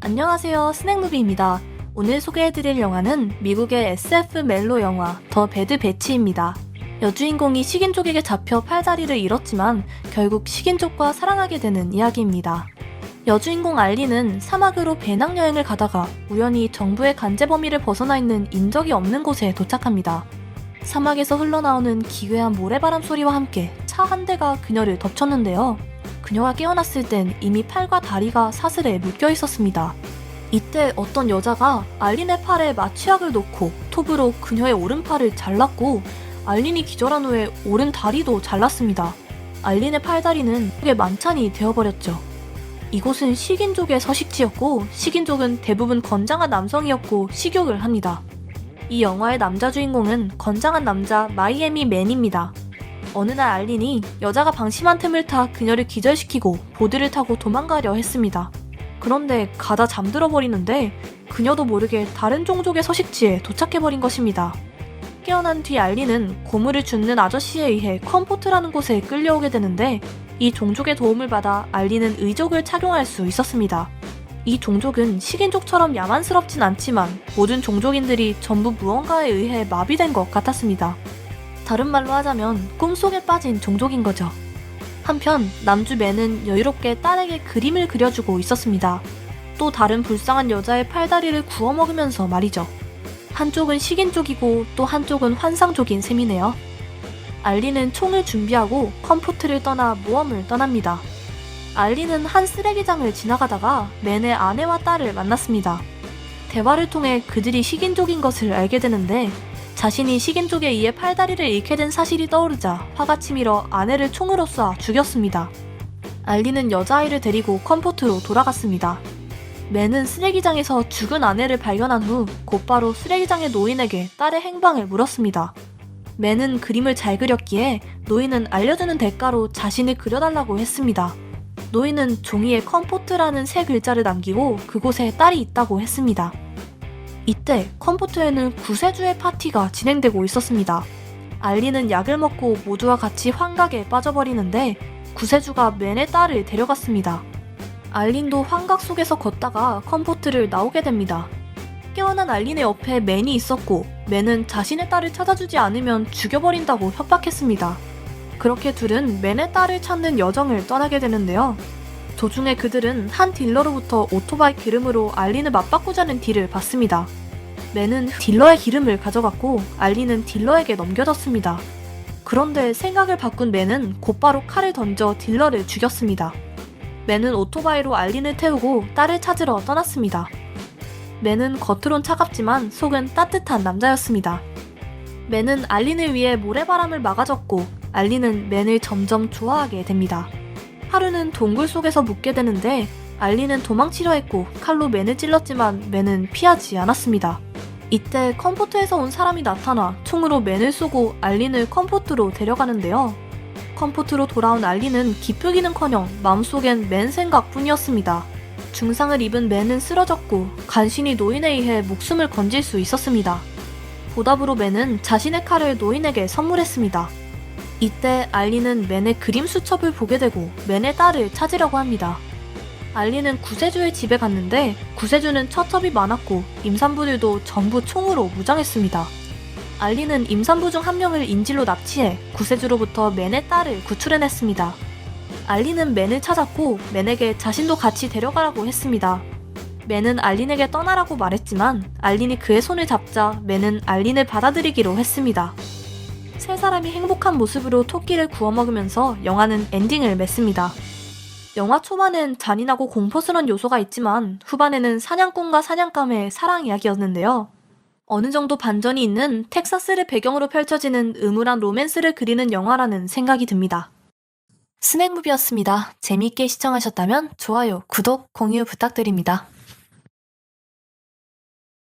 안녕하세요, 스낵무비입니다. 오늘 소개해드릴 영화는 미국의 SF 멜로 영화 더 배드 배치입니다. 여주인공이 식인족에게 잡혀 팔다리를 잃었지만 결국 식인족과 사랑하게 되는 이야기입니다. 여주인공 알리는 사막으로 배낭여행을 가다가 우연히 정부의 간제범위를 벗어나 있는 인적이 없는 곳에 도착합니다. 사막에서 흘러나오는 기괴한 모래바람 소리와 함께 차 한 대가 그녀를 덮쳤는데요. 그녀가 깨어났을 땐 이미 팔과 다리가 사슬에 묶여 있었습니다. 이때 어떤 여자가 알린의 팔에 마취약을 놓고 톱으로 그녀의 오른팔을 잘랐고 알린이 기절한 후에 오른 다리도 잘랐습니다. 알린의 팔다리는 크게 만찬이 되어버렸죠. 이곳은 식인족의 서식지였고 식인족은 대부분 건장한 남성이었고 식욕을 합니다. 이 영화의 남자 주인공은 건장한 남자 마이애미 맨입니다. 어느 날 알린이 여자가 방심한 틈을 타 그녀를 기절시키고 보드를 타고 도망가려 했습니다. 그런데 가다 잠들어 버리는데 그녀도 모르게 다른 종족의 서식지에 도착해버린 것입니다. 깨어난 뒤 알린은 고무를 줍는 아저씨에 의해 컴포트라는 곳에 끌려오게 되는데 이 종족의 도움을 받아 알린은 의족을 착용할 수 있었습니다. 이 종족은 식인족처럼 야만스럽진 않지만 모든 종족인들이 전부 무언가에 의해 마비된 것 같았습니다. 다른 말로 하자면 꿈속에 빠진 종족인 거죠. 한편 남주 맨은 여유롭게 딸에게 그림을 그려주고 있었습니다. 또 다른 불쌍한 여자의 팔다리를 구워 먹으면서 말이죠. 한쪽은 식인족이고 또 한쪽은 환상족인 셈이네요. 알리는 총을 준비하고 컴포트를 떠나 모험을 떠납니다. 알리는 한 쓰레기장을 지나가다가 맨의 아내와 딸을 만났습니다. 대화를 통해 그들이 식인족인 것을 알게 되는데 자신이 식인족에 의해 팔다리를 잃게 된 사실이 떠오르자 화가 치밀어 아내를 총으로 쏴 죽였습니다. 알리는 여자아이를 데리고 컴포트로 돌아갔습니다. 맨은 쓰레기장에서 죽은 아내를 발견한 후 곧바로 쓰레기장의 노인에게 딸의 행방을 물었습니다. 맨은 그림을 잘 그렸기에 노인은 알려주는 대가로 자신을 그려달라고 했습니다. 노인은 종이에 컴포트라는 세 글자를 남기고 그곳에 딸이 있다고 했습니다. 이때 컴포트에는 구세주의 파티가 진행되고 있었습니다. 알리는 약을 먹고 모두와 같이 환각에 빠져버리는데 구세주가 맨의 딸을 데려갔습니다. 알린도 환각 속에서 걷다가 컴포트를 나오게 됩니다. 깨어난 알린의 옆에 맨이 있었고 맨은 자신의 딸을 찾아주지 않으면 죽여버린다고 협박했습니다. 그렇게 둘은 맨의 딸을 찾는 여정을 떠나게 되는데요. 도중에 그들은 한 딜러로부터 오토바이 기름으로 알린을 맞바꾸자는 딜을 받습니다. 맨은 딜러의 기름을 가져갔고 알린은 딜러에게 넘겨졌습니다. 그런데 생각을 바꾼 맨은 곧바로 칼을 던져 딜러를 죽였습니다. 맨은 오토바이로 알린을 태우고 딸을 찾으러 떠났습니다. 맨은 겉으론 차갑지만 속은 따뜻한 남자였습니다. 맨은 알린을 위해 모래바람을 막아줬고 알린은 맨을 점점 좋아하게 됩니다. 하루는 동굴 속에서 묵게 되는데 알린은 도망치려 했고 칼로 맨을 찔렀지만 맨은 피하지 않았습니다. 이때 컴포트에서 온 사람이 나타나 총으로 맨을 쏘고 알린을 컴포트로 데려가는데요. 컴포트로 돌아온 알린은 기쁘기는커녕 마음속엔 맨 생각뿐이었습니다. 중상을 입은 맨은 쓰러졌고 간신히 노인에 의해 목숨을 건질 수 있었습니다. 보답으로 맨은 자신의 칼을 노인에게 선물했습니다. 이때 알린은 맨의 그림 수첩을 보게 되고 맨의 딸을 찾으려고 합니다. 알린은 구세주의 집에 갔는데 구세주는 처첩이 많았고 임산부들도 전부 총으로 무장했습니다. 알린은 임산부 중 한 명을 인질로 납치해 구세주로부터 맨의 딸을 구출해냈습니다. 알린은 맨을 찾았고 맨에게 자신도 같이 데려가라고 했습니다. 맨은 알린에게 떠나라고 말했지만 알린이 그의 손을 잡자 맨은 알린을 받아들이기로 했습니다. 세 사람이 행복한 모습으로 토끼를 구워 먹으면서 영화는 엔딩을 맺습니다. 영화 초반엔 잔인하고 공포스러운 요소가 있지만 후반에는 사냥꾼과 사냥감의 사랑 이야기였는데요. 어느 정도 반전이 있는 텍사스를 배경으로 펼쳐지는 음울한 로맨스를 그리는 영화라는 생각이 듭니다. 스낵무비였습니다. 재미있게 시청하셨다면 좋아요, 구독, 공유 부탁드립니다.